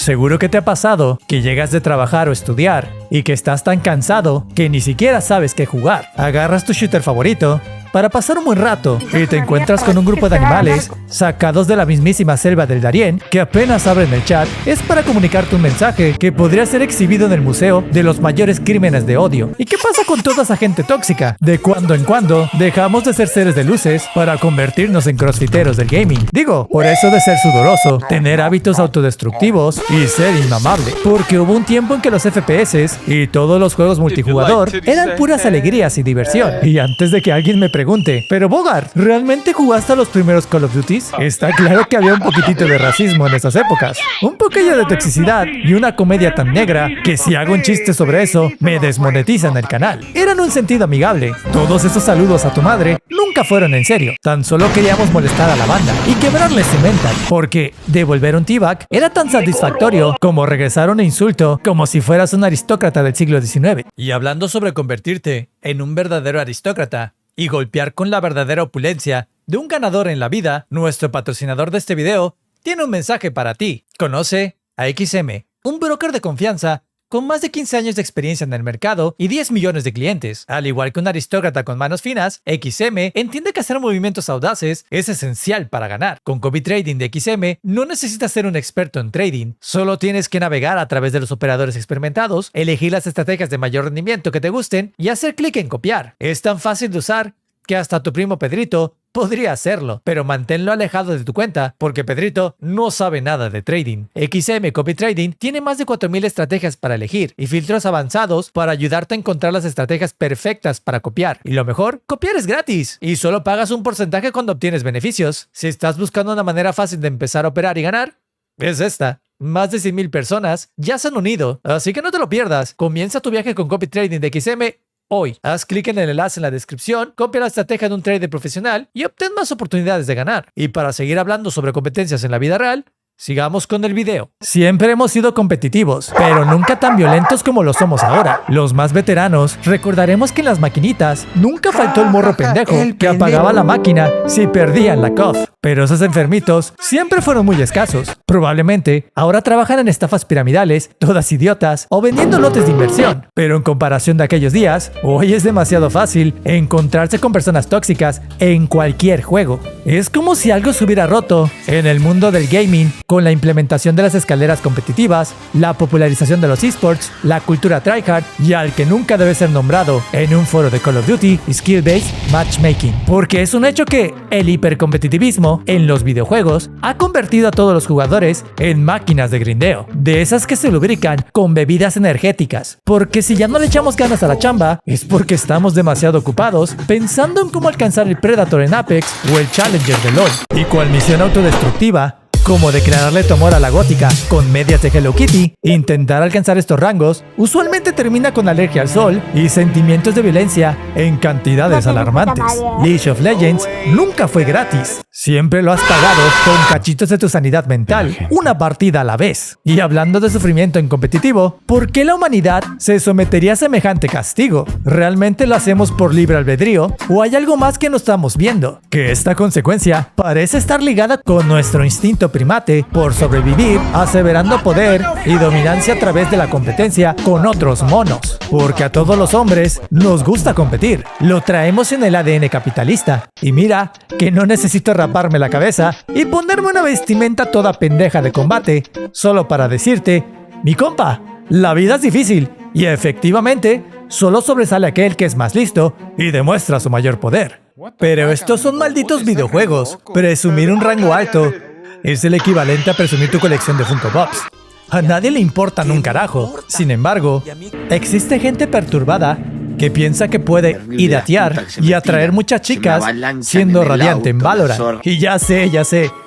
Seguro que te ha pasado que llegas de trabajar o estudiar y que estás tan cansado que ni siquiera sabes qué jugar. Agarras tu shooter favorito para pasar un buen rato y te encuentras con un grupo de animales sacados de la mismísima selva del Darién que apenas abren el chat es para comunicarte un mensaje que podría ser exhibido en el museo de los mayores crímenes de odio. ¿Y qué pasa con toda esa gente tóxica? De cuando en cuando dejamos de ser seres de luces para convertirnos en crossfiteros del gaming. Digo, por eso de ser sudoroso, tener hábitos autodestructivos y ser inmamable. Porque hubo un tiempo en que los FPS y todos los juegos multijugador eran puras alegrías y diversión. Y antes de que alguien me pregunte, pero Bogart, ¿realmente jugaste a los primeros Call of Duties? Está claro que había un poquitito de racismo en esas épocas, un poquillo de toxicidad y una comedia tan negra que si hago un chiste sobre eso, me desmonetizan el canal. Eran un sentido amigable. Todos esos saludos a tu madre nunca fueron en serio. Tan solo queríamos molestar a la banda y quebrarles su mental, porque devolver un T-Bag era tan satisfactorio como regresar un insulto como si fueras un aristócrata del siglo XIX. Y hablando sobre convertirte en un verdadero aristócrata y golpear con la verdadera opulencia de un ganador en la vida, nuestro patrocinador de este video tiene un mensaje para ti. Conoce a XM, un broker de confianza con más de 15 años de experiencia en el mercado y 10 millones de clientes. Al igual que un aristócrata con manos finas, XM entiende que hacer movimientos audaces es esencial para ganar. Con Copy Trading de XM no necesitas ser un experto en trading, solo tienes que navegar a través de los operadores experimentados, elegir las estrategias de mayor rendimiento que te gusten y hacer clic en copiar. Es tan fácil de usar que hasta tu primo Pedrito podría hacerlo, pero manténlo alejado de tu cuenta porque Pedrito no sabe nada de trading. XM Copy Trading tiene más de 4000 estrategias para elegir y filtros avanzados para ayudarte a encontrar las estrategias perfectas para copiar. Y lo mejor, copiar es gratis y solo pagas un porcentaje cuando obtienes beneficios. Si estás buscando una manera fácil de empezar a operar y ganar, es esta. Más de 100,000 personas ya se han unido, así que no te lo pierdas. Comienza tu viaje con Copy Trading de XM hoy. Haz clic en el enlace en la descripción, copia la estrategia de un trader profesional y obtén más oportunidades de ganar. Y para seguir hablando sobre competencias en la vida real, sigamos con el video. Siempre hemos sido competitivos, pero nunca tan violentos como lo somos ahora. Los más veteranos recordaremos que en las maquinitas nunca faltó el morro pendejo que apagaba la máquina si perdían la COF. Pero esos enfermitos siempre fueron muy escasos. Probablemente ahora trabajan en estafas piramidales, todas idiotas, o vendiendo lotes de inversión. Pero en comparación de aquellos días, hoy es demasiado fácil encontrarse con personas tóxicas en cualquier juego. Es como si algo se hubiera roto en el mundo del gaming con la implementación de las escaleras competitivas, la popularización de los esports, la cultura tryhard y al que nunca debe ser nombrado en un foro de Call of Duty, Skill-Based Matchmaking. Porque es un hecho que el hipercompetitivismo en los videojuegos ha convertido a todos los jugadores en máquinas de grindeo, de esas que se lubrican con bebidas energéticas. Porque si ya no le echamos ganas a la chamba, es porque estamos demasiado ocupados pensando en cómo alcanzar el Predator en Apex o el Challenger de LoL. Y cual misión autodestructiva, como declararle tu amor a la gótica con medias de Hello Kitty, intentar alcanzar estos rangos usualmente termina con alergia al sol y sentimientos de violencia en cantidades alarmantes. League of Legends nunca fue gratis. Siempre lo has pagado con cachitos de tu sanidad mental, una partida a la vez. Y hablando de sufrimiento en competitivo, ¿por qué la humanidad se sometería a semejante castigo? ¿Realmente lo hacemos por libre albedrío o hay algo más que no estamos viendo? Que esta consecuencia parece estar ligada con nuestro instinto primate por sobrevivir, aseverando poder y dominancia a través de la competencia con otros monos. Porque a todos los hombres nos gusta competir. Lo traemos en el ADN capitalista. Y mira que no necesito raparme la cabeza y ponerme una vestimenta toda pendeja de combate solo para decirte, mi compa, la vida es difícil y efectivamente solo sobresale aquel que es más listo y demuestra su mayor poder. Pero estos son malditos videojuegos. Presumir un rango alto es el equivalente a presumir tu colección de Funko Pops. A nadie le importan un carajo. Sin embargo, existe gente perturbada que piensa que puede idatear y atraer muchas chicas siendo radiante en Valorant. Y ya sé,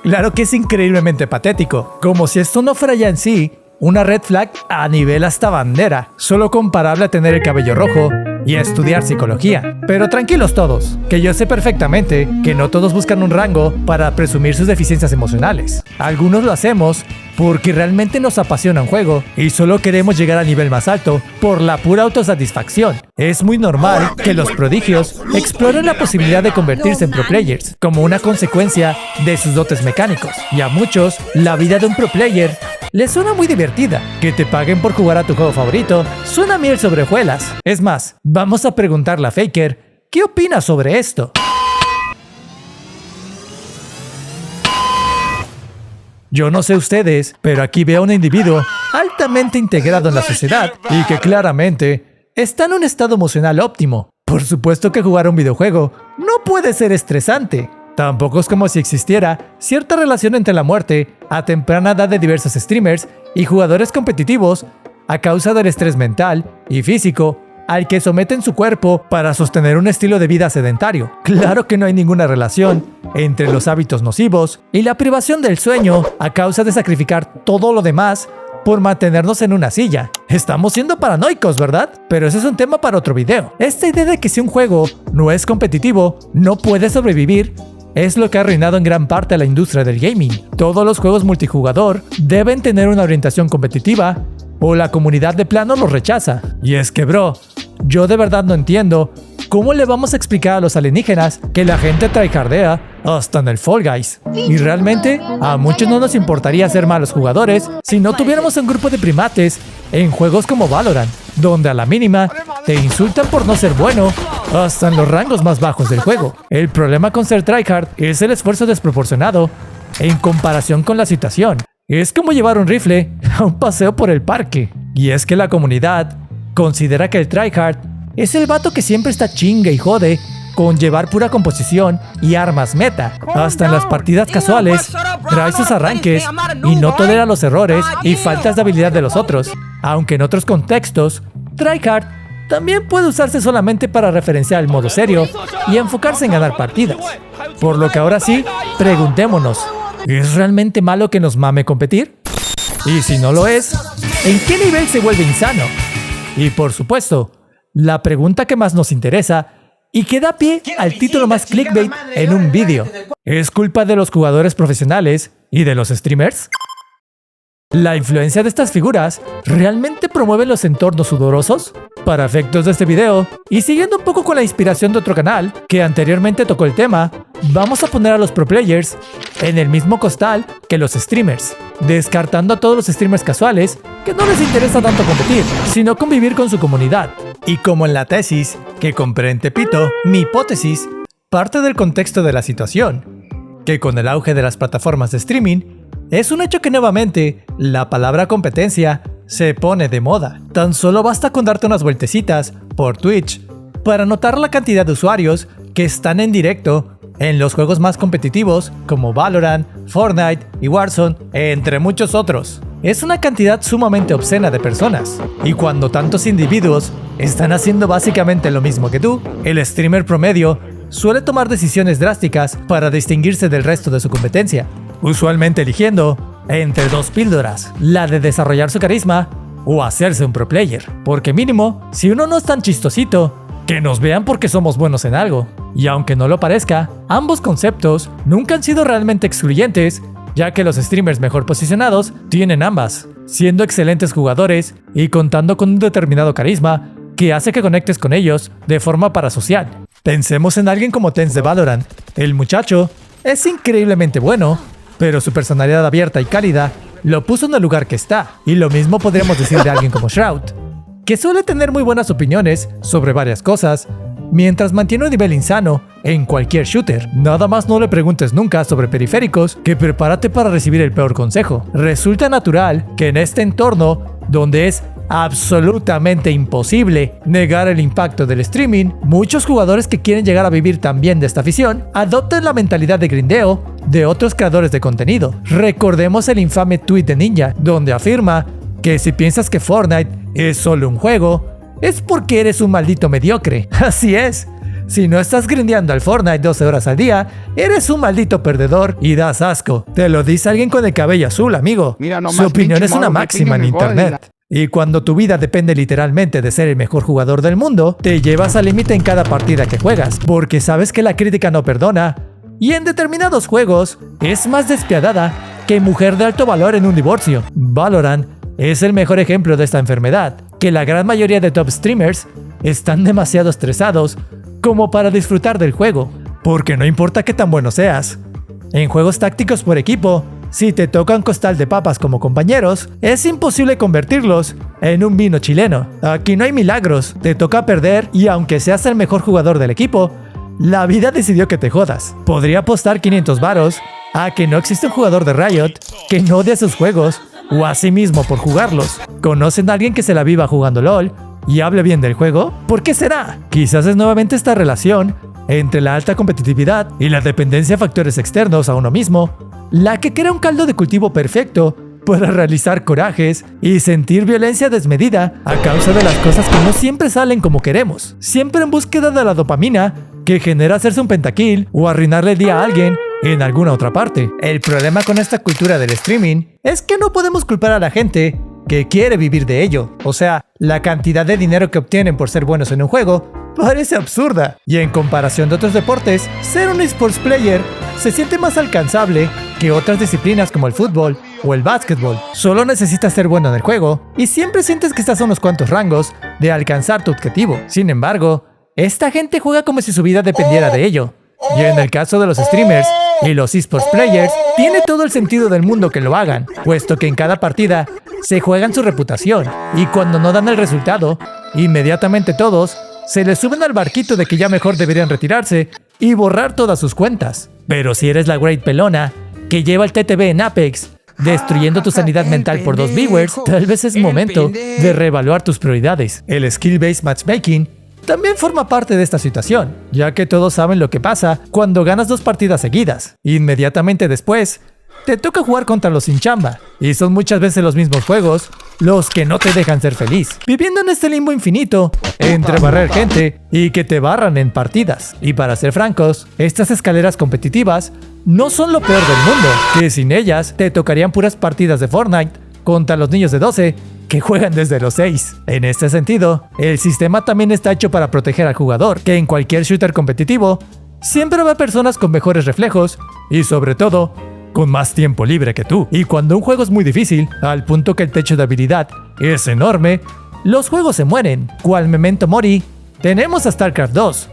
claro que es increíblemente patético. Como si esto no fuera ya en sí una red flag a nivel hasta bandera, solo comparable a tener el cabello rojo y a estudiar psicología. Pero tranquilos todos, que yo sé perfectamente que no todos buscan un rango para presumir sus deficiencias emocionales. Algunos lo hacemos porque realmente nos apasiona un juego y solo queremos llegar al nivel más alto por la pura autosatisfacción. Es muy normal que los prodigios exploren la posibilidad de convertirse en pro players como una consecuencia de sus dotes mecánicos. Y a muchos, la vida de un pro player le suena muy divertida. Que te paguen por jugar a tu juego favorito suena a miel sobre hojuelas. Es más, vamos a preguntarle a Faker ¿qué opina sobre esto? Yo no sé ustedes, pero aquí veo a un individuo altamente integrado en la sociedad y que claramente está en un estado emocional óptimo. Por supuesto que jugar un videojuego no puede ser estresante. Tampoco es como si existiera cierta relación entre la muerte a temprana edad de diversos streamers y jugadores competitivos a causa del estrés mental y físico al que someten su cuerpo para sostener un estilo de vida sedentario. Claro que no hay ninguna relación entre los hábitos nocivos y la privación del sueño a causa de sacrificar todo lo demás por mantenernos en una silla. Estamos siendo paranoicos, ¿verdad? Pero ese es un tema para otro video. Esta idea de que si un juego no es competitivo, no puede sobrevivir, es lo que ha arruinado en gran parte a la industria del gaming. Todos los juegos multijugador deben tener una orientación competitiva o la comunidad de plano los rechaza. Y es que, bro, yo de verdad no entiendo cómo le vamos a explicar a los alienígenas que la gente tryhardea hasta en el Fall Guys. Y realmente, a muchos no nos importaría ser malos jugadores si no tuviéramos un grupo de primates en juegos como Valorant, donde a la mínima te insultan por no ser bueno hasta en los rangos más bajos del juego. El problema con ser tryhard es el esfuerzo desproporcionado en comparación con la situación. Es como llevar un rifle a un paseo por el parque. Y es que la comunidad considera que el tryhard es el vato que siempre está chingue y jode con llevar pura composición y armas meta. Hasta en las partidas casuales trae sus arranques y no tolera los errores y faltas de habilidad de los otros. Aunque en otros contextos, tryhard también puede usarse solamente para referenciar el modo serio y enfocarse en ganar partidas. Por lo que ahora sí, preguntémonos, ¿es realmente malo que nos mame competir? Y si no lo es, ¿en qué nivel se vuelve insano? Y por supuesto, la pregunta que más nos interesa y que da pie al título más clickbait en un vídeo: ¿es culpa de los jugadores profesionales y de los streamers? ¿La influencia de estas figuras realmente promueve los entornos sudorosos? Para efectos de este video, y siguiendo un poco con la inspiración de otro canal que anteriormente tocó el tema, vamos a poner a los pro players en el mismo costal que los streamers, descartando a todos los streamers casuales que no les interesa tanto competir, sino convivir con su comunidad. Y como en la tesis que compré en Tepito, mi hipótesis parte del contexto de la situación, que con el auge de las plataformas de streaming, es un hecho que nuevamente la palabra competencia se pone de moda. Tan solo basta con darte unas vueltecitas por Twitch para notar la cantidad de usuarios que están en directo en los juegos más competitivos como Valorant, Fortnite y Warzone, entre muchos otros. Es una cantidad sumamente obscena de personas. Y cuando tantos individuos están haciendo básicamente lo mismo que tú, el streamer promedio suele tomar decisiones drásticas para distinguirse del resto de su competencia, usualmente eligiendo entre dos píldoras, la de desarrollar su carisma o hacerse un pro player, porque mínimo, si uno no es tan chistosito, que nos vean porque somos buenos en algo. Y aunque no lo parezca, ambos conceptos nunca han sido realmente excluyentes, ya que los streamers mejor posicionados tienen ambas, siendo excelentes jugadores y contando con un determinado carisma que hace que conectes con ellos de forma parasocial. Pensemos en alguien como Tenz de Valorant. El muchacho es increíblemente bueno, pero su personalidad abierta y cálida lo puso en el lugar que está. Y lo mismo podríamos decir de alguien como Shroud, que suele tener muy buenas opiniones sobre varias cosas, mientras mantiene un nivel insano en cualquier shooter. Nada más no le preguntes nunca sobre periféricos, que prepárate para recibir el peor consejo. Resulta natural que en este entorno, donde es absolutamente imposible negar el impacto del streaming, muchos jugadores que quieren llegar a vivir también de esta afición adopten la mentalidad de grindeo de otros creadores de contenido. Recordemos el infame tweet de Ninja, donde afirma que si piensas que Fortnite es solo un juego, es porque eres un maldito mediocre. Así es. Si no estás grindeando al Fortnite 12 horas al día, eres un maldito perdedor y das asco. Te lo dice alguien con el cabello azul, amigo. Su opinión es una máxima en internet. Y cuando tu vida depende literalmente de ser el mejor jugador del mundo, te llevas al límite en cada partida que juegas, porque sabes que la crítica no perdona, y en determinados juegos es más despiadada que mujer de alto valor en un divorcio. Valorant es el mejor ejemplo de esta enfermedad, que la gran mayoría de top streamers están demasiado estresados como para disfrutar del juego, porque no importa qué tan bueno seas. En juegos tácticos por equipo, si te toca un costal de papas como compañeros, es imposible convertirlos en un vino chileno. Aquí no hay milagros, te toca perder y aunque seas el mejor jugador del equipo, la vida decidió que te jodas. Podría apostar 500 varos a que no existe un jugador de Riot que no odie sus juegos o a sí mismo por jugarlos. ¿Conocen a alguien que se la viva jugando LOL y hable bien del juego? ¿Por qué será? Quizás es nuevamente esta relación entre la alta competitividad y la dependencia de factores externos a uno mismo, la que crea un caldo de cultivo perfecto para realizar corajes y sentir violencia desmedida a causa de las cosas que no siempre salen como queremos, siempre en búsqueda de la dopamina que genera hacerse un pentakill o arruinarle el día a alguien en alguna otra parte. El problema con esta cultura del streaming es que no podemos culpar a la gente que quiere vivir de ello. O sea, la cantidad de dinero que obtienen por ser buenos en un juego parece absurda. Y en comparación de otros deportes, ser un esports player se siente más alcanzable que otras disciplinas como el fútbol o el básquetbol. Solo necesitas ser bueno en el juego y siempre sientes que estás a unos cuantos rangos de alcanzar tu objetivo. Sin embargo, esta gente juega como si su vida dependiera de ello. Y en el caso de los streamers y los esports players, tiene todo el sentido del mundo que lo hagan, puesto que en cada partida se juegan su reputación, y cuando no dan el resultado, inmediatamente todos se les suben al barquito de que ya mejor deberían retirarse y borrar todas sus cuentas. Pero si eres la Great Pelona, que lleva el TTV en Apex, destruyendo tu sanidad mental por 2 viewers, tal vez es momento de reevaluar tus prioridades. El skill-based matchmaking también forma parte de esta situación, ya que todos saben lo que pasa cuando ganas 2 partidas seguidas. Inmediatamente después, te toca jugar contra los sin chamba, y son muchas veces los mismos juegos los que no te dejan ser feliz, viviendo en este limbo infinito entre barrer gente y que te barran en partidas. Y para ser francos, estas escaleras competitivas no son lo peor del mundo, que sin ellas te tocarían puras partidas de Fortnite contra los niños de 12 que juegan desde los 6. En este sentido, el sistema también está hecho para proteger al jugador, que en cualquier shooter competitivo siempre va personas con mejores reflejos y sobre todo con más tiempo libre que tú. Y cuando un juego es muy difícil, al punto que el techo de habilidad es enorme, los juegos se mueren. Cual Memento Mori, tenemos a StarCraft 2,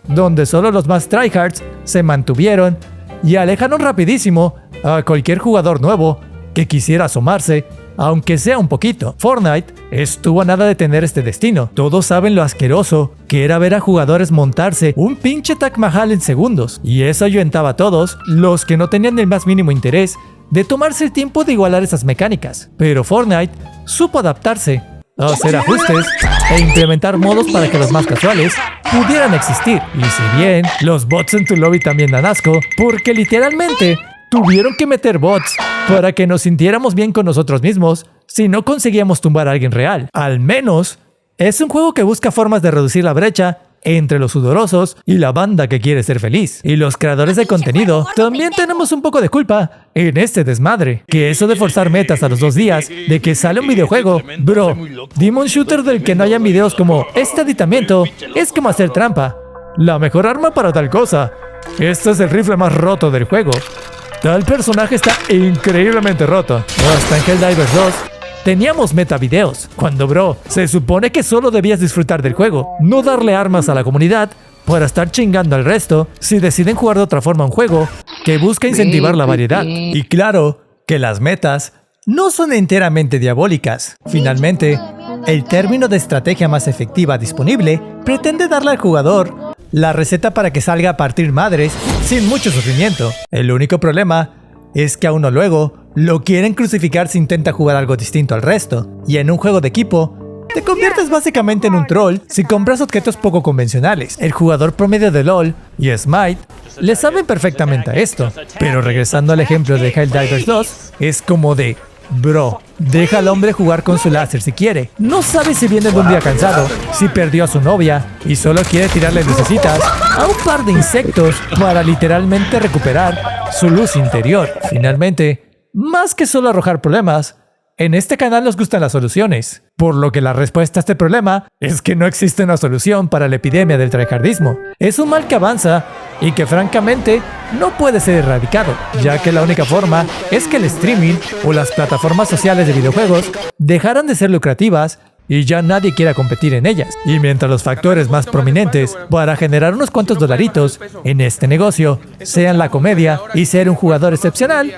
donde solo los más tryhards se mantuvieron y alejaron rapidísimo a cualquier jugador nuevo que quisiera asomarse, aunque sea un poquito. Fortnite estuvo a nada de tener este destino. Todos saben lo asqueroso que era ver a jugadores montarse un pinche Taj Mahal en segundos, y eso ahuyentaba a todos los que no tenían el más mínimo interés de tomarse el tiempo de igualar esas mecánicas. Pero Fortnite supo adaptarse, hacer ajustes e implementar modos para que los más casuales pudieran existir. Y si bien los bots en tu lobby también dan asco, porque literalmente tuvieron que meter bots para que nos sintiéramos bien con nosotros mismos si no conseguíamos tumbar a alguien real. Al menos, es un juego que busca formas de reducir la brecha entre los sudorosos y la banda que quiere ser feliz. Y los creadores de contenido también tenemos un poco de culpa en este desmadre. Que eso de forzar metas a los 2 días de que sale un videojuego, bro, dime un shooter del que no hayan videos como este aditamiento es como hacer trampa. La mejor arma para tal cosa. Este es el rifle más roto del juego. Tal personaje está increíblemente roto. Hasta en Helldivers 2 teníamos metavideos, cuando bro, se supone que solo debías disfrutar del juego, no darle armas a la comunidad para estar chingando al resto si deciden jugar de otra forma un juego que busca incentivar la variedad. Y claro que las metas no son enteramente diabólicas. Finalmente, el término de estrategia más efectiva disponible pretende darle al jugador la receta para que salga a partir madres sin mucho sufrimiento. El único problema es que a uno luego lo quieren crucificar si intenta jugar algo distinto al resto. Y en un juego de equipo, te conviertes básicamente en un troll si compras objetos poco convencionales. El jugador promedio de LoL y Smite le saben perfectamente a esto. Pero regresando al ejemplo de Helldivers 2, es como de: bro, deja al hombre jugar con su láser si quiere. No sabe si viene de un día cansado, si perdió a su novia y solo quiere tirarle lucecitas a un par de insectos para literalmente recuperar su luz interior. Finalmente, más que solo arrojar problemas, en este canal nos gustan las soluciones, por lo que la respuesta a este problema es que no existe una solución para la epidemia del tryhardismo. Es un mal que avanza y que francamente no puede ser erradicado, ya que la única forma es que el streaming o las plataformas sociales de videojuegos dejaran de ser lucrativas y ya nadie quiera competir en ellas. Y mientras los factores más prominentes para generar unos cuantos dolaritos en este negocio sean la comedia y ser un jugador excepcional,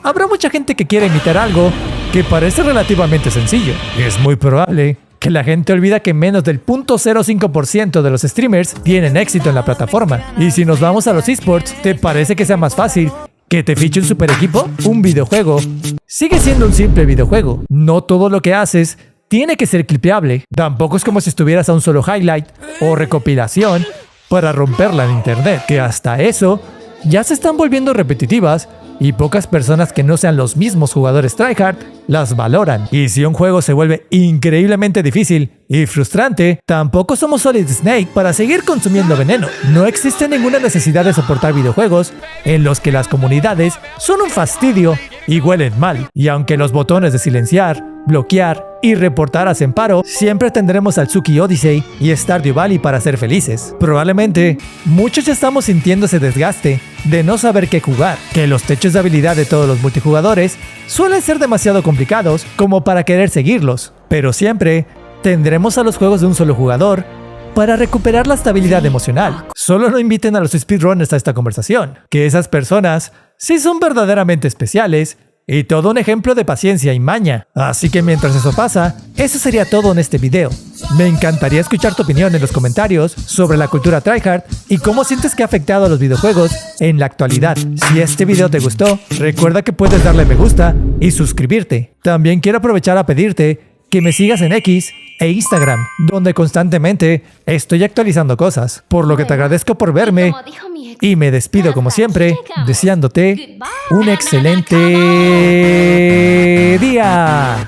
habrá mucha gente que quiera imitar algo que parece relativamente sencillo. Es muy probable que la gente olvida que menos del 0.05% de los streamers tienen éxito en la plataforma. Y si nos vamos a los esports, ¿te parece que sea más fácil que te fiche un super equipo? Un videojuego sigue siendo un simple videojuego. No todo lo que haces tiene que ser clipeable. Tampoco es como si estuvieras a un solo highlight o recopilación para romperla en internet, que hasta eso ya se están volviendo repetitivas y pocas personas que no sean los mismos jugadores tryhard las valoran. Y si un juego se vuelve increíblemente difícil y frustrante, tampoco somos Solid Snake para seguir consumiendo veneno. No existe ninguna necesidad de soportar videojuegos en los que las comunidades son un fastidio y huelen mal. Y aunque los botones de silenciar, bloquear y reportar hacen paro, siempre tendremos al Suki Odyssey y Stardew Valley para ser felices. Probablemente muchos ya estamos sintiendo ese desgaste de no saber qué jugar, que los techos de habilidad de todos los multijugadores suelen ser demasiado complicados como para querer seguirlos, pero siempre tendremos a los juegos de un solo jugador para recuperar la estabilidad emocional. Solo no inviten a los speedrunners a esta conversación, que esas personas sí son verdaderamente especiales y todo un ejemplo de paciencia y maña. Así que mientras eso pasa, eso sería todo en este video. Me encantaría escuchar tu opinión en los comentarios sobre la cultura tryhard y cómo sientes que ha afectado a los videojuegos en la actualidad. Si este video te gustó, recuerda que puedes darle me gusta y suscribirte. También quiero aprovechar a pedirte que me sigas en X e Instagram, donde constantemente estoy actualizando cosas, por lo que te agradezco por verme y me despido como siempre, deseándote un excelente día.